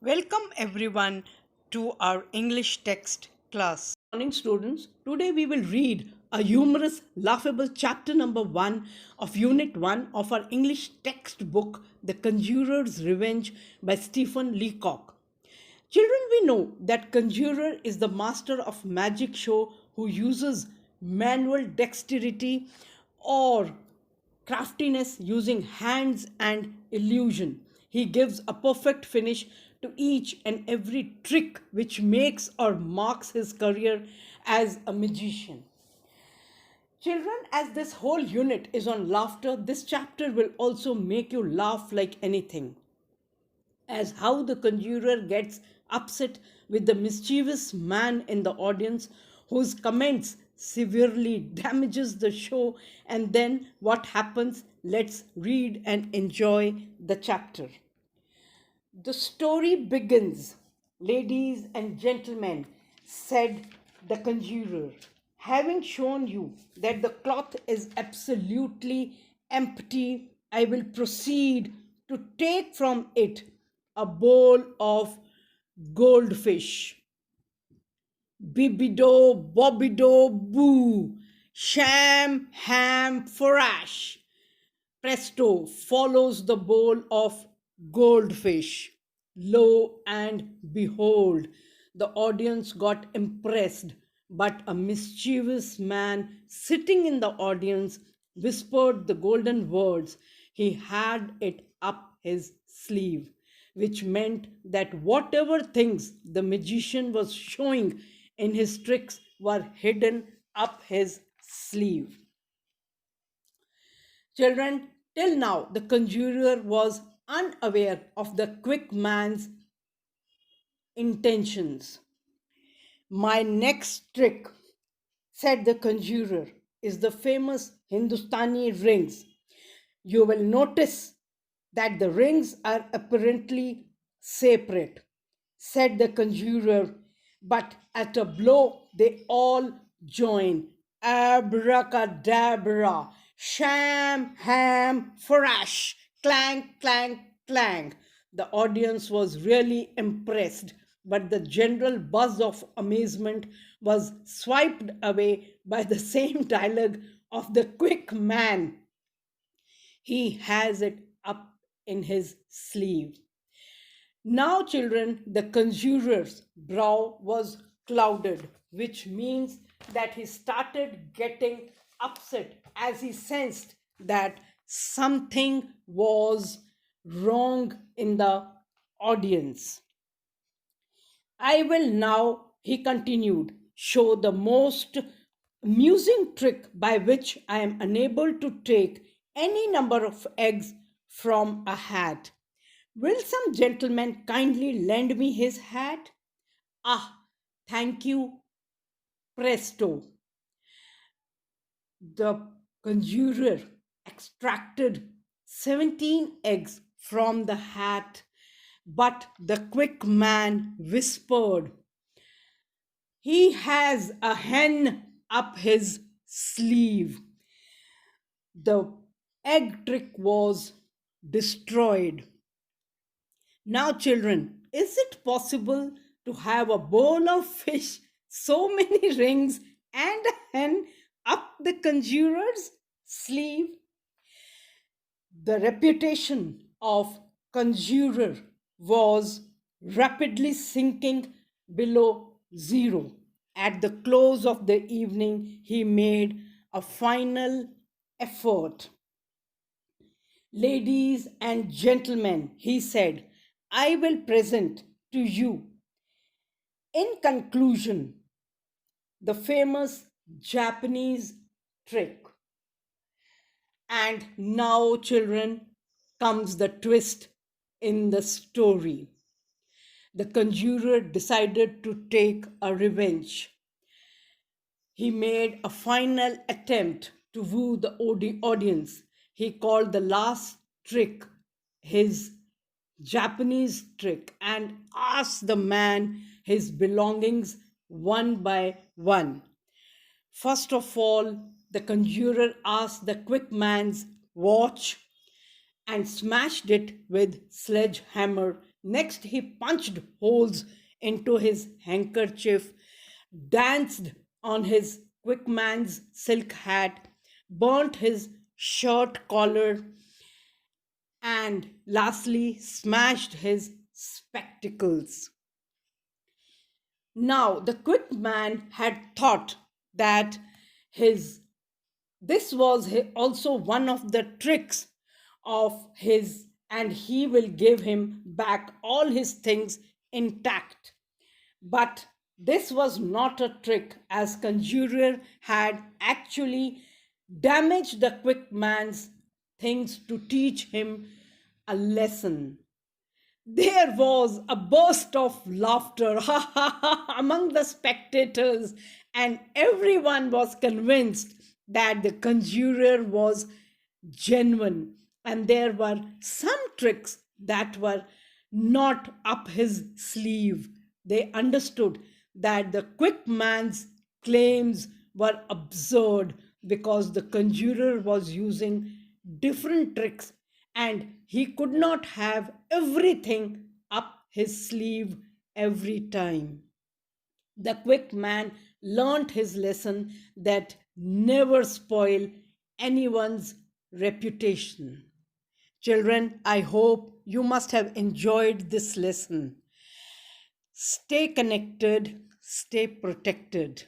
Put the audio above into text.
Welcome everyone to our English text class. Morning, students. Today we will read a humorous, laughable chapter number 1 of Unit 1 of our English textbook, The Conjurer's Revenge by Stephen Leacock. Children, we know that Conjurer is the master of magic show who uses manual dexterity or craftiness using hands and illusion. He gives a perfect finish to each and every trick which makes or marks his career as a magician. Children, as this whole unit is on laughter, this chapter will also make you laugh like anything, as how the conjurer gets upset with the mischievous man in the audience whose comments severely damages the show, and then what happens. Let's read and enjoy the chapter. The story begins. Ladies and gentlemen, said the conjurer, having shown you that the cloth is absolutely empty, I will proceed to take from it a bowl of goldfish. Bibido, bobido, boo, sham, ham, forash. Presto follows the bowl of goldfish. Lo and behold, the audience got impressed, but a mischievous man sitting in the audience whispered the golden words. He had it up his sleeve, which meant that whatever things the magician was showing in his tricks were hidden up his sleeve. Children, till now the conjurer was unaware of the quick man's intentions. My next trick, said the conjurer, is the famous Hindustani rings. You will notice that the rings are apparently separate, said the conjurer, but at a blow they all join. Abracadabra, sham, ham, forash, clang, clang, clang. The audience was really impressed, but the general buzz of amazement was swiped away by the same dialogue of the quick man. He has it up in his sleeve. Now, children, the conjurer's brow was clouded, which means that he started getting upset as he sensed that something was wrong in the audience. I will now, he continued, show the most amusing trick by which I am unable to take any number of eggs from a hat. Will some gentleman kindly lend me his hat? Ah, thank you, presto. The conjurer extracted 17 eggs from the hat, but the quick man whispered, he has a hen up his sleeve. The egg trick was destroyed. Now, children, is it possible to have a bowl of fish, so many rings, and a hen up the conjurer's sleeve? The reputation of conjurer was rapidly sinking below zero. At the close of the evening, he made a final effort. Ladies and gentlemen, he said, I will present to you, in conclusion, the famous Japanese trick. And now, children, comes the twist in the story. The conjurer decided to take a revenge. He made a final attempt to woo the audience. He called the last trick his Japanese trick and asked the man his belongings one by one. First of all, the conjurer asked the quick man's watch and smashed it with sledgehammer Next, he punched holes into his handkerchief, danced on his quickman's silk hat, burnt his shirt collar, and lastly smashed his spectacles. Now, the quick man had thought that his this was also one of the tricks of his, and he will give him back all his things intact. But this was not a trick, as Conjurer had actually damaged the quick man's things to teach him a lesson. There was a burst of laughter among the spectators, and everyone was convinced that the conjurer was genuine, and there were some tricks that were not up his sleeve. They understood that the quick man's claims were absurd because the conjurer was using different tricks, and he could not have everything up his sleeve every time. The quick man learnt his lesson that never spoil anyone's reputation. Children, I hope you must have enjoyed this lesson. Stay connected, stay protected.